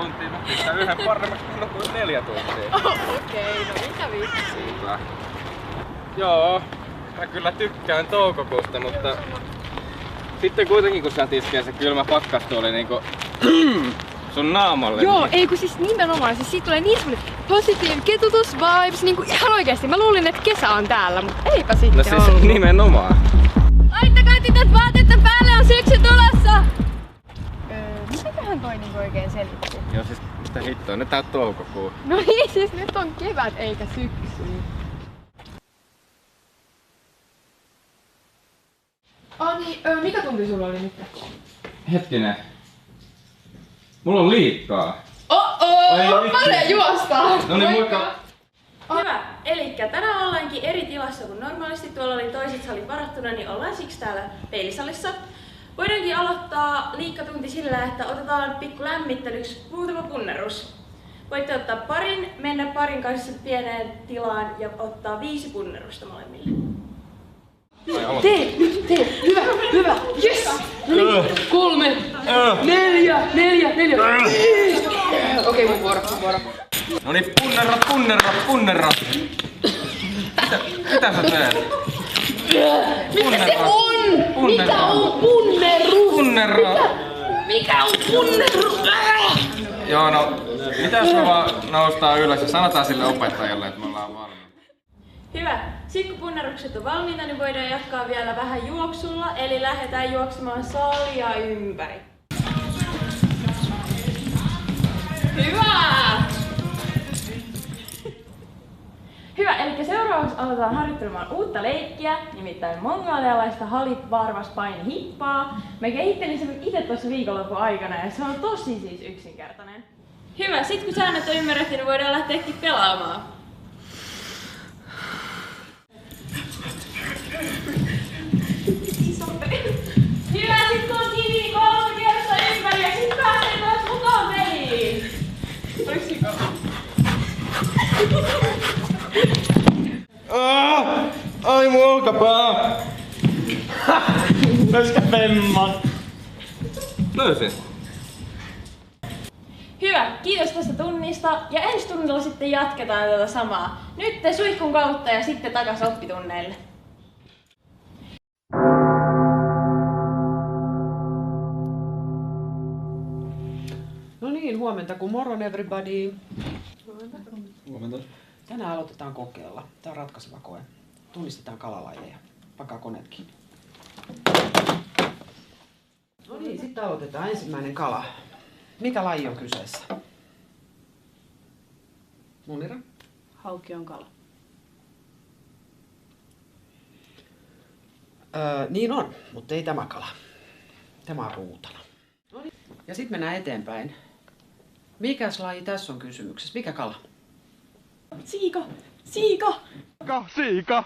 tuntia, mä pistän yhden paremmaksi kuin 4 tuntia. Okei, no mitä vitsi. Kyllä. Joo, mä kyllä tykkään toukokuusta, mutta sitten kuitenkin kun sä iskee se kylmä pakkastuoli niinku sun naamalle. Joo, ei kun siis nimenomaan, siis siitä tulee niin semmonen positive ketutus vibes, niinku ihan oikeesti. Mä luulin, että kesä on täällä, mutta eipä sitten No siis ollut. nimenomaan. Laittakaa tytöt vaatetta päälle, on syksy tulossa! Mitäköhän toi niinku oikein selitti? Joo siis mitä hittoa, nyt tää on toukokuu. No niin, siis nyt on kevät eikä syksy. Mikä tunti sulla oli nyt? Hetkinen. Mulla on liikaa. Pare juostaa! No niin, moikka! Hyvä. Elikkä tänään ollaankin eri tilassa kuin normaalisti. Tuolla oli toiset salit varattuna, niin ollaan siksi täällä peilisalissa. Voidaankin aloittaa liikkatunti sillä, että otetaan pikku lämmittelyksi muutama punnerus. Voitte ottaa parin, mennä parin kanssa pieneen tilaan ja ottaa 5 punnerusta molemmille. Tee! Hyvä! Yes! No niin, 3, 4. Okei, mun vuoro. No niin, punnerra! Mitä sä teet? Mikä se on? Mikä on punnerus? Punnerra! Mikä on punnerus? Joo, no mitäs me vaan noustaan ylös ja sanotaan sille opettajalle, että me ollaan valmiita. Hyvä. Sitten kun punnerukset on valmiita, niin voidaan jatkaa vielä vähän juoksulla. Eli lähdetään juoksemaan salia ympäri. Hyvä! Hyvä, eli seuraavaksi aletaan harjoittelemaan uutta leikkiä, nimittäin mongolialaista halit-varvas-paini-hippaa. Mä kehittelin sen itse tuossa viikonlopun aikana ja se on tosi siis yksinkertainen. Hyvä, sit kun säännöt on ymmärretty, niin voidaan lähteäkin pelaamaan. Hyvä, sit kun on kivi 3 kierrosta ympäri ja sit pääsee myös mukaan peliin. Ai mun olkapää! Löysikö femman? Löysin. Hyvä, kiitos tästä tunnista ja ensi tunnilla sitten jatketaan tätä samaa. Nyt te suihkun kautta ja sitten takas oppitunneille. No niin, huomenta kun moron everybody. Huomenta. Tänään aloitetaan kokeella. Tämä on ratkaiseva koe. Tunnistetaan kalalajeja. Pakaa koneet kiinni. No niin, sitten aloitetaan ensimmäinen kala. Mikä laji on kyseessä? Munira? Hauki on kala. Niin on, mutta ei tämä kala. Tämä on ruutana. No niin. Ja sitten mennään eteenpäin. Mikäs laji tässä on kysymyksessä? Mikä kala? Siika! Siika! Siika!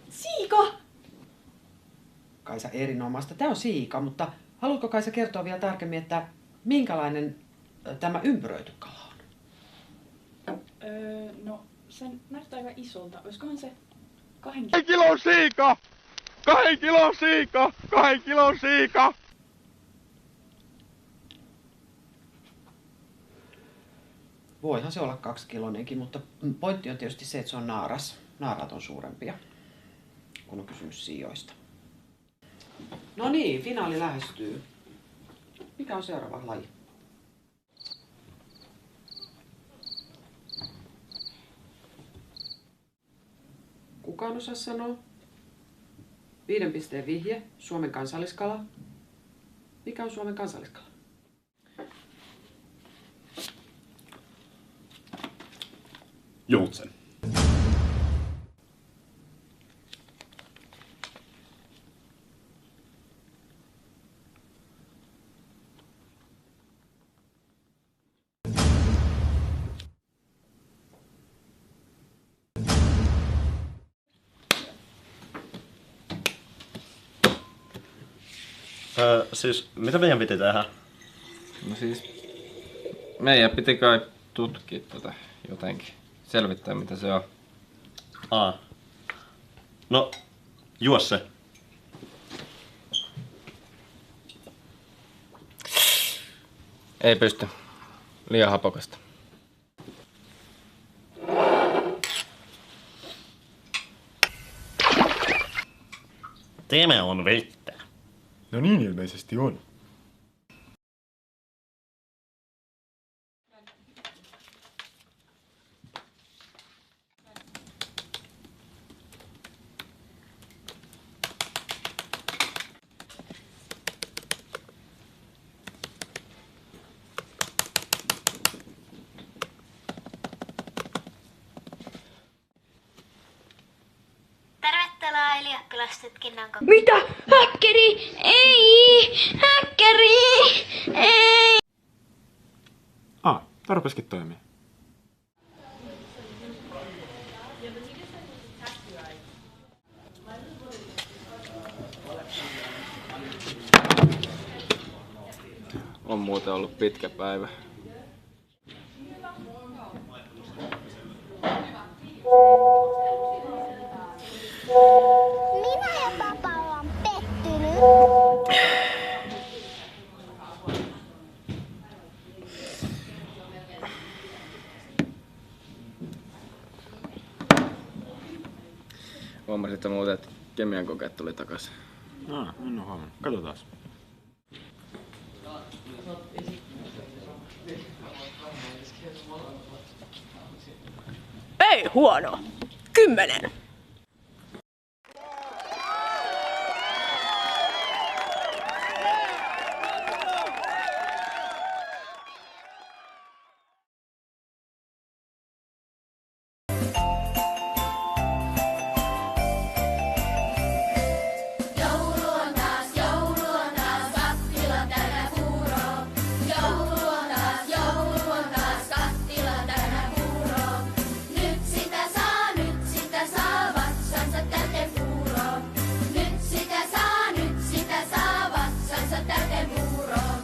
Siika! Kaisa, erinomaista. Tämä on siika, mutta haluatko Kaisa kertoa vielä tarkemmin, että minkälainen tämä ympyröity kala on? No, se näyttää aika isolta. Olisikohan se 2 kilon siika! 2 kilon siika! 2 kilon siika! Voihan se olla 2-kilonenkin, mutta pointti on tietysti se, että se on naaras. Naaraat on suurempia, kun on kysymys siijoista. No niin, finaali lähestyy. Mikä on seuraava laji? Kukaan osaa sanoa? 5 pisteen vihje. Suomen kansalliskala. Mikä on Suomen kansalliskala? Joutsen. Siis, mitä meidän piti tehdä? No siis, meidän piti kai tutkia tätä jotenkin. Selvittää mitä se on. No, juo se. Ei pysty. Liian hapokasta. Tämä on vettä. No niin ilmeisesti on. Tervetuloa ylioppilaistutkinnon kokeiluun. Mitä? Häkkeri! Ei! Häkkeri! Ei! Tää rupesikin toimii. On muuten ollut pitkä päivä. Minä ja papa ollaan pettynyt. Huomasitko muuten, että kemian kokeet tuli takaisin? En oo huomannut. Katsotaas. Ei huono. 10. Nyt sitä saa vatsansa täyteen puuroon.